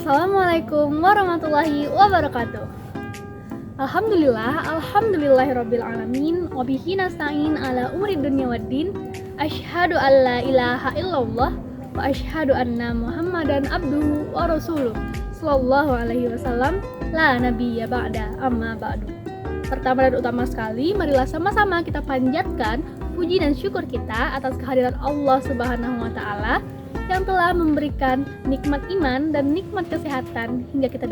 Assalamualaikum warahmatullahi wabarakatuh. Alhamdulillahirabbil alamin wa bihi nasta'in ala umuri dunya waddin. Asyhadu an la ilaha illallah wa asyhadu anna Muhammadan abduhu wa rasuluh. Sallallahu alaihi wasallam, la nabiyya ba'da, amma ba'du. Pertama dan utama sekali, marilah sama-sama kita panjatkan puji dan syukur kita atas kehadiran Allah Subhanahu wa taala yang telah memberikan nikmat iman dan nikmat kesehatan hingga kita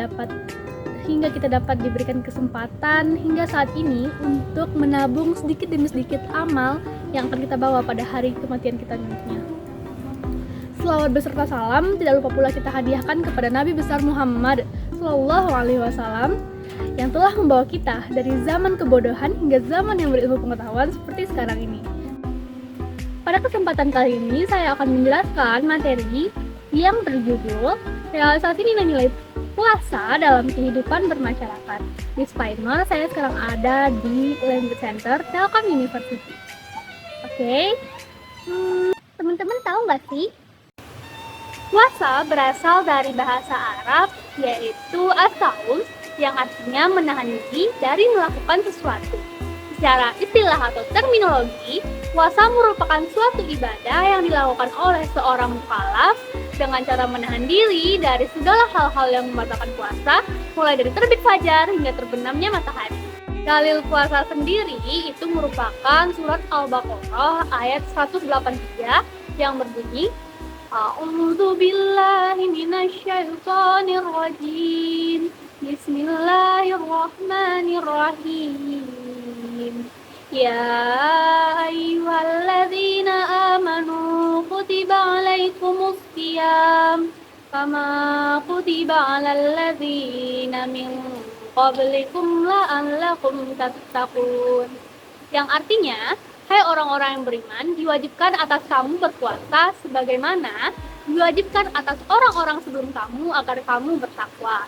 dapat diberikan kesempatan hingga saat ini untuk menabung sedikit demi sedikit amal yang akan kita bawa pada hari kematian kita nantinya. Selawat beserta salam tidak lupa pula kita hadiahkan kepada Nabi besar Muhammad Sallallahu Alaihi Wasallam yang telah membawa kita dari zaman kebodohan hingga zaman yang berilmu pengetahuan seperti sekarang ini. Pada kesempatan kali ini saya akan menjelaskan materi yang berjudul realisasi nilai-nilai puasa dalam kehidupan bermasyarakat. Disclaimer, saya sekarang ada di Language Center Telkom University. Oke, teman-teman tahu nggak sih? Puasa berasal dari bahasa Arab yaitu as-saum yang artinya menahan diri dari melakukan sesuatu. Secara istilah atau terminologi, puasa merupakan suatu ibadah yang dilakukan oleh seorang mukallaf dengan cara menahan diri dari segala hal-hal yang membatalkan puasa, mulai dari terbit fajar hingga terbenamnya matahari. Dalil puasa sendiri itu merupakan surat Al-Baqarah ayat 183 yang berbunyi, A'udzu billahi minasyaitonir rajim. Bismillahirrahmanirrahim. Ya ayyuhalladzina amanu kutiba alaikumus shiyam kama kutiba alal ladzina min qablikum la'allakum tattaqun. Yang artinya, hai orang-orang yang beriman, diwajibkan atas kamu berpuasa sebagaimana diwajibkan atas orang-orang sebelum kamu agar kamu bertakwa.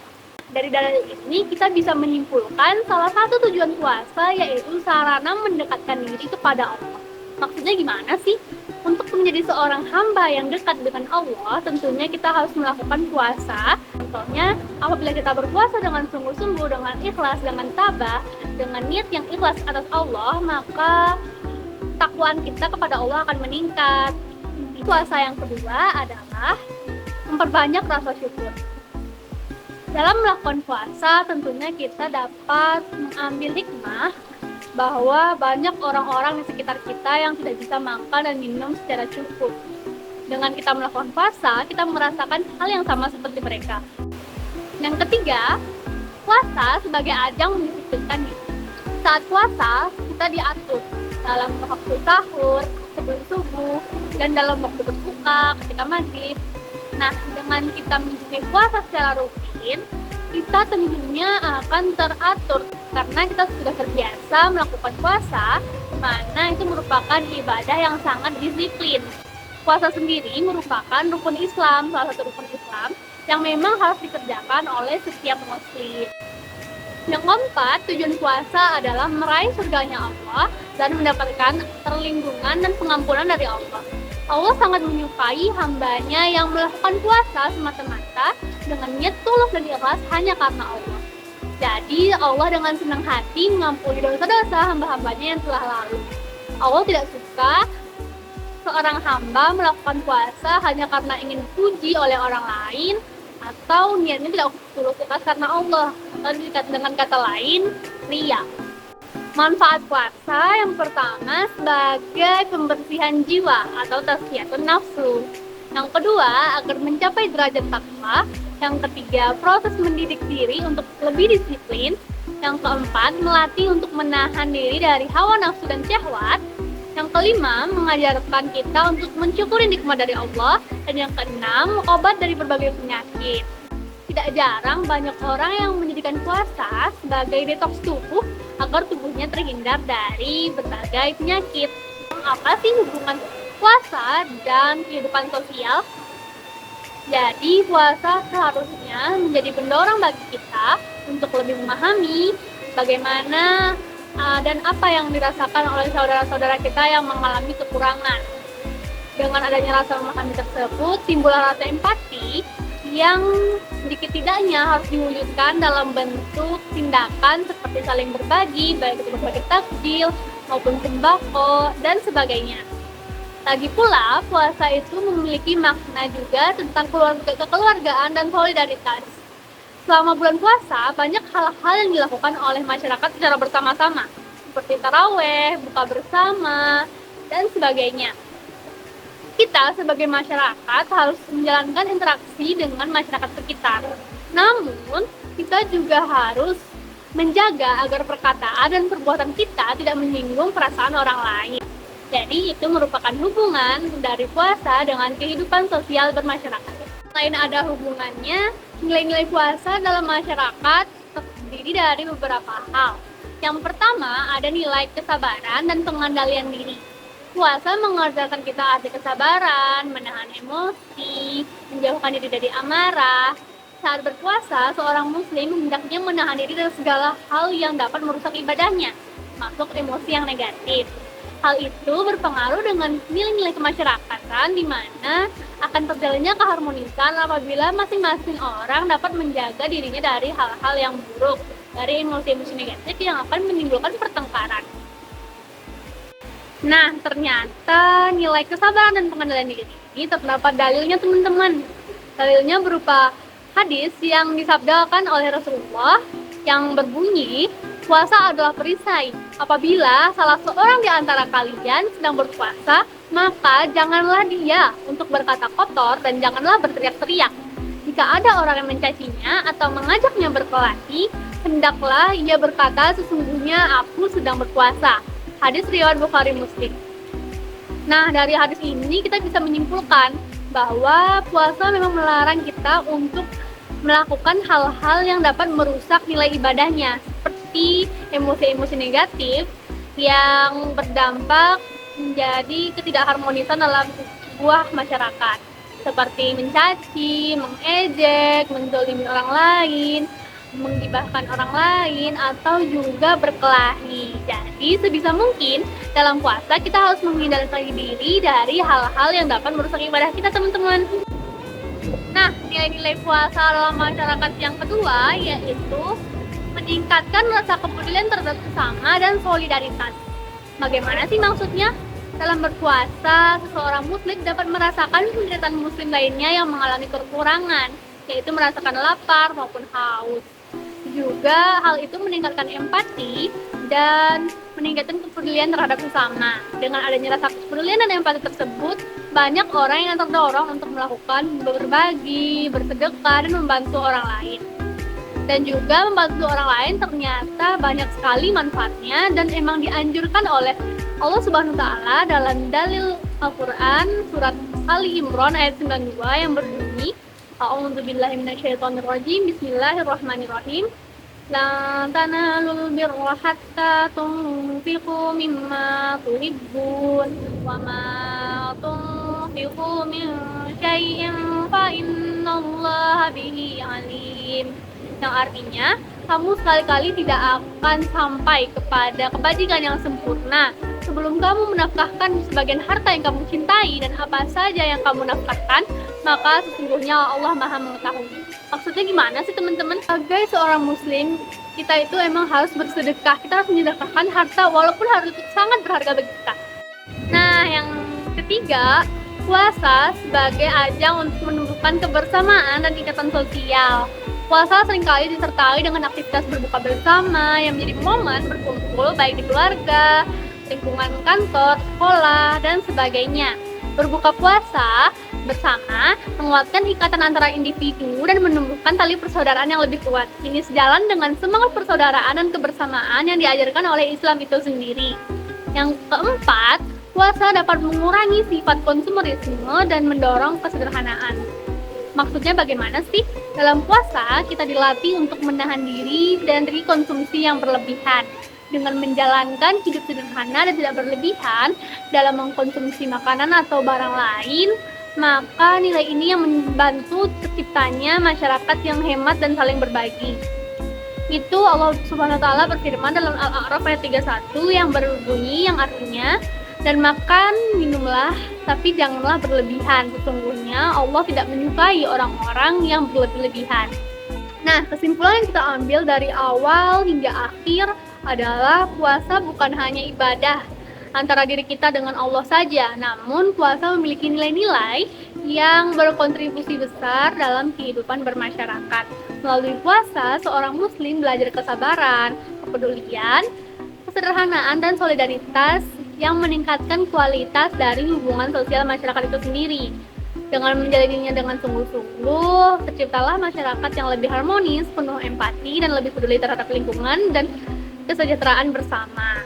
Dari dalil ini kita bisa menyimpulkan salah satu tujuan puasa yaitu sarana mendekatkan diri kepada Allah. Maksudnya gimana sih? Untuk menjadi seorang hamba yang dekat dengan Allah, tentunya kita harus melakukan puasa. Contohnya, apabila kita berpuasa dengan sungguh-sungguh, dengan ikhlas, dengan tabah, dengan niat yang ikhlas atas Allah, maka takwaan kita kepada Allah akan meningkat. Puasa yang kedua adalah memperbanyak rasa syukur. Dalam melakukan puasa, tentunya kita dapat mengambil hikmah bahwa banyak orang-orang di sekitar kita yang tidak bisa makan dan minum secara cukup. Dengan kita melakukan puasa, kita merasakan hal yang sama seperti mereka. Yang ketiga, puasa sebagai ajang mendisiplinkan diri. Saat puasa, kita diatur dalam waktu sahur, sebelum subuh, dan dalam waktu berbuka ketika maghrib. Nah, dengan kita mengikuti puasa secara rutin, kita tentunya akan teratur karena kita sudah terbiasa melakukan puasa, mana itu merupakan ibadah yang sangat disiplin. Puasa sendiri merupakan rukun Islam, salah satu rukun Islam yang memang harus dikerjakan oleh setiap muslim. Yang keempat, tujuan puasa adalah meraih surganya Allah dan mendapatkan perlindungan dan pengampunan dari Allah. Allah sangat menyukai hambanya yang melakukan puasa semata-mata dengan niat tulus dan ikhlas hanya karena Allah. Jadi Allah dengan senang hati mengampuni dosa-dosa hamba-hambanya yang telah lalu. Allah tidak suka seorang hamba melakukan puasa hanya karena ingin dipuji oleh orang lain atau niatnya tidak tulus ikhlas karena Allah. Dengan kata lain, riya. Manfaat puasa yang pertama sebagai pembersihan jiwa atau tazkiyatun nafsu. Yang kedua, agar mencapai derajat takwa. Yang ketiga, proses mendidik diri untuk lebih disiplin. Yang keempat, melatih untuk menahan diri dari hawa nafsu dan syahwat. Yang kelima, mengajarkan kita untuk mensyukuri nikmat dari Allah. Dan yang keenam, obat dari berbagai penyakit. Tidak jarang banyak orang yang menjadikan puasa sebagai detoks tubuh agar tubuhnya terhindar dari berbagai penyakit. Apa sih hubungan puasa dan kehidupan sosial? Jadi puasa seharusnya menjadi pendorong bagi kita untuk lebih memahami bagaimana dan apa yang dirasakan oleh saudara-saudara kita yang mengalami kekurangan. Dengan adanya rasa memahami tersebut, timbullah rasa empati yang sedikit tidaknya harus diwujudkan dalam bentuk tindakan seperti saling berbagi, baik itu berbagi takjil maupun sembako dan sebagainya. Lagi pula, puasa itu memiliki makna juga tentang kekeluargaan dan solidaritas. Selama bulan puasa, banyak hal-hal yang dilakukan oleh masyarakat secara bersama-sama, seperti taraweh, buka bersama, dan sebagainya. Kita sebagai masyarakat harus menjalankan interaksi dengan masyarakat sekitar. Namun, kita juga harus menjaga agar perkataan dan perbuatan kita tidak menyinggung perasaan orang lain. Jadi, itu merupakan hubungan dari puasa dengan kehidupan sosial bermasyarakat. Selain ada hubungannya, nilai-nilai puasa dalam masyarakat terdiri dari beberapa hal. Yang pertama, ada nilai kesabaran dan pengendalian diri. Puasa mengajarkan kita arti kesabaran, menahan emosi, menjauhkan diri dari amarah. Saat berpuasa, seorang muslim hendaknya menahan diri dari segala hal yang dapat merusak ibadahnya, masuk emosi yang negatif. Hal itu berpengaruh dengan nilai-nilai kemasyarakatan di mana akan terjalinnya keharmonisan apabila masing-masing orang dapat menjaga dirinya dari hal-hal yang buruk, dari emosi-emosi negatif yang akan menimbulkan pertengkaran. Nah, ternyata nilai kesabaran dan pengendalian diri ini terdapat dalilnya, teman-teman. Dalilnya berupa hadis yang disabdakan oleh Rasulullah yang berbunyi, puasa adalah perisai. Apabila salah seorang di antara kalian sedang berpuasa, maka janganlah dia untuk berkata kotor dan janganlah berteriak-teriak. Jika ada orang yang mencacinya atau mengajaknya berkelahi, hendaklah ia berkata, sesungguhnya aku sedang berpuasa. Hadis riwayat Bukhari Muslim. Nah, dari hadis ini kita bisa menyimpulkan bahwa puasa memang melarang kita untuk melakukan hal-hal yang dapat merusak nilai ibadahnya, seperti emosi-emosi negatif yang berdampak menjadi ketidakharmonisan dalam sebuah masyarakat, seperti mencaci, mengejek, menzalimi orang lain, menggibahkan orang lain, atau juga berkelahi. Jadi sebisa mungkin dalam puasa kita harus menghindarkan diri dari hal-hal yang dapat merusak ibadah kita, teman-teman. Nah, nilai-nilai puasa dalam masyarakat yang kedua yaitu meningkatkan rasa kepedulian terhadap sesama dan solidaritas. Bagaimana sih maksudnya? Dalam berpuasa, seseorang muslim dapat merasakan penderitaan muslim lainnya yang mengalami kekurangan, yaitu merasakan lapar maupun haus. Juga hal itu meningkatkan empati dan meningkatkan kepedulian terhadap sesama. Dengan adanya rasa kepedulian dan empati tersebut, banyak orang yang terdorong untuk melakukan berbagi, bersedekah, dan membantu orang lain. Dan juga membantu orang lain ternyata banyak sekali manfaatnya dan emang dianjurkan oleh Allah Subhanahu wa Ta'ala dalam dalil Al-Quran surat Ali Imran ayat 92 yang berbunyi, A'udzubillahi minasyaitonirrajim, Bismillahirrahmanirrahim. Lan tanalul birra hatta tunfiqu mimma tuhibbun wa ma tunfiqu min syai'in fa innallaha bihi alim. Yang artinya, kamu sekali-kali tidak akan sampai kepada kebajikan yang sempurna sebelum kamu menafkahkan sebagian harta yang kamu cintai, dan apa saja yang kamu nafkahkan, maka sesungguhnya Allah Maha mengetahui. Maksudnya gimana sih, teman-teman? Sebagai seorang muslim, kita itu emang harus bersedekah. Kita harus menyedekahkan harta walaupun harta itu sangat berharga bagi kita. Nah, yang ketiga, puasa sebagai ajang untuk menumbuhkan kebersamaan dan ikatan sosial. Puasa seringkali disertai dengan aktivitas berbuka bersama yang menjadi momen berkumpul baik di keluarga, lingkungan kantor, sekolah, dan sebagainya. Berbuka puasa bersama menguatkan ikatan antara individu dan menumbuhkan tali persaudaraan yang lebih kuat. Ini sejalan dengan semangat persaudaraan dan kebersamaan yang diajarkan oleh Islam itu sendiri. Yang keempat, puasa dapat mengurangi sifat konsumerisme dan mendorong kesederhanaan. Maksudnya bagaimana sih? Dalam puasa, kita dilatih untuk menahan diri dari konsumsi yang berlebihan. Dengan menjalankan hidup sederhana dan tidak berlebihan dalam mengkonsumsi makanan atau barang lain, maka nilai ini yang membantu terciptanya masyarakat yang hemat dan saling berbagi. Itu Allah Subhanahu wa Ta'ala berfirman dalam Al-A'raf ayat 31 yang berbunyi, yang artinya, Dan makan, minumlah, tapi janganlah berlebihan. Sesungguhnya Allah tidak menyukai orang-orang yang berlebihan. Nah, kesimpulan yang kita ambil dari awal hingga akhir adalah puasa bukan hanya ibadah antara diri kita dengan Allah saja, namun puasa memiliki nilai-nilai yang berkontribusi besar dalam kehidupan bermasyarakat. Melalui puasa, seorang muslim belajar kesabaran, kepedulian, kesederhanaan, dan solidaritas yang meningkatkan kualitas dari hubungan sosial masyarakat itu sendiri. Dengan menjalaninya dengan sungguh-sungguh, terciptalah masyarakat yang lebih harmonis, penuh empati, dan lebih peduli terhadap lingkungan dan kesejahteraan bersama.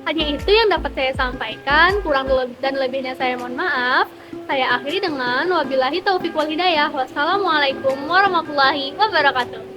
Hanya itu yang dapat saya sampaikan, kurang dan lebihnya saya mohon maaf. Saya akhiri dengan wabillahi taufiq wal hidayah. Wassalamualaikum warahmatullahi wabarakatuh.